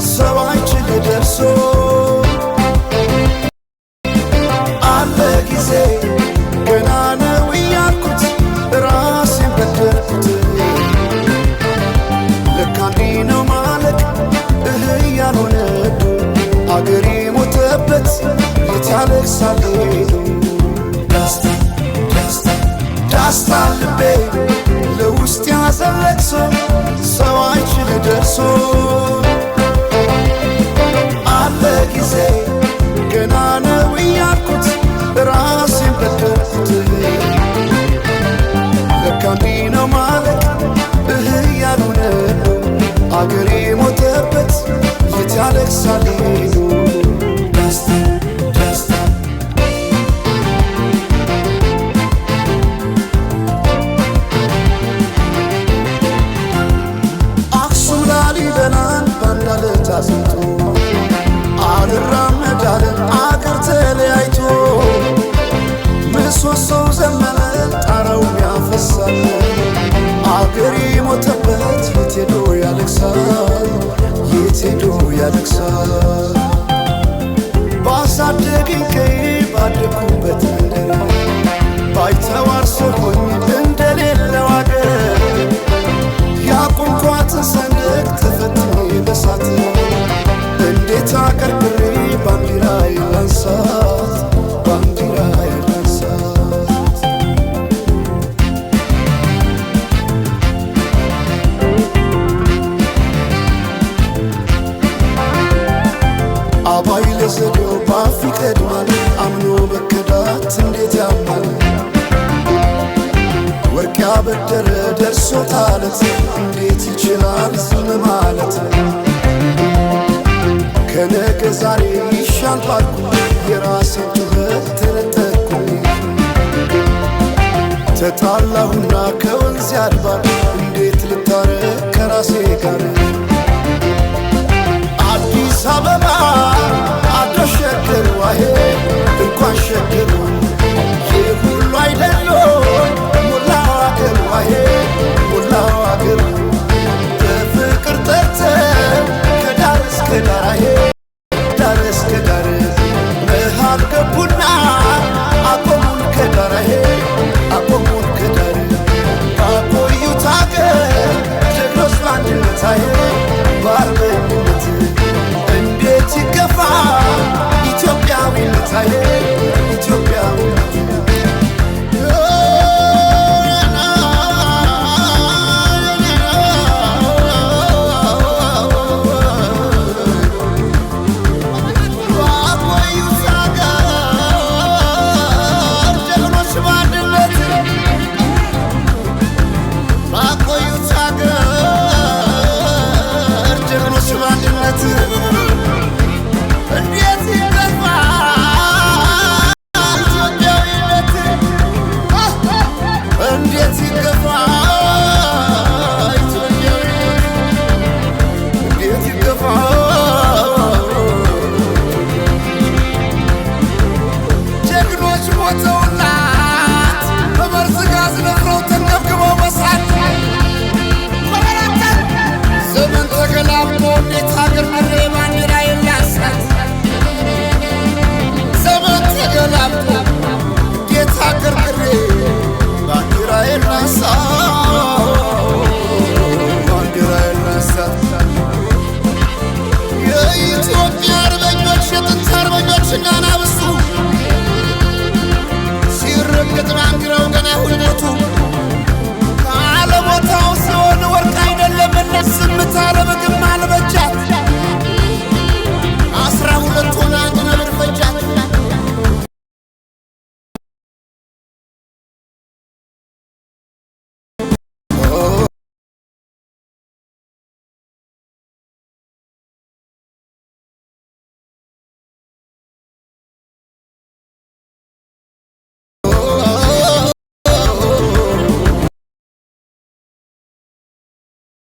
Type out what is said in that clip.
ሰው አይችል ደርሶ አለ ጊዜ ገና ነው እያልኩት ራሴን በደልኩት። ልክ እንዲህ ነው ማለት ያልሆነ አገሬ ሞተበት የታለቅሳል ዳስታ ልቤ ለውስጥ ያዘን ለቅሶ ሰው አይችል ደርሶ አለ ጊዜ ገና ነው እያልኩት ራሴን በደልኩት። ልክ እንዲህ ነው ማለት ያልሆነ አገሬ ሞተበት የታለቅሳል አስንቶ አልራመዳለ አገር ተለያይቶ ምሰሶው ዘመነ ጣራው ያፈሳል አገሬ ሞተበት የት ሄዶ ያለቅሳል የት ሄዶ ያለቅሳል። ባሳደገኝ ቀይ ባደኩበት መንደር ባይተዋር ሰሆኝ እንደሌለው አገር ያቆምኳትን ሰንደቅ ተፈትኜ በሳት እንዴት አቀርቅሬ ባንዲራዬ ላንሳት ባንዲራዬ ላንሳት። አባይ ለዘዴው ባፍ ይቀድማል አምኖ በከዳት እንዴት ያማል። ወርቅ ያበደረ ደርሶታለት እንዴት ይችላል ዝም ማለት። ከነገ ዛሬ ይሻል ባልኩ የራሴን ጩኸት ተነጠቅኩኝ። ተጣላሁና ከወንዝ አድባር እንዴት ልታረቅ ከራሴ ጋር። አዲስ አበባ አድረሽ ሸገር ዋሄ እንኳን ሸገር ይህ ሁሉ አይደሎ ሞላው አገር ዋሄ ሞላው አገር በፍቅር ጠርተን ከዳር እስከ ዳር ዳር እስከ ዳር መሃል ገቡና አቆሙን ከዳር አቆሙን ከዳር ባቆዩት አገር ጀግኖች በአንድነት በአርበኝነት እንዴት ይገፋ ኢትዮጵያዊነት ኢትዮጵያዊነት የኢትዮጵያ አርበኞች የጥንት አርበኞች እናና ብሱ ሲረገጥ ባንዲራው ገና ሁለቱ ካለቦታው ሲሆን ወርቅ አይደለምና ዝምታ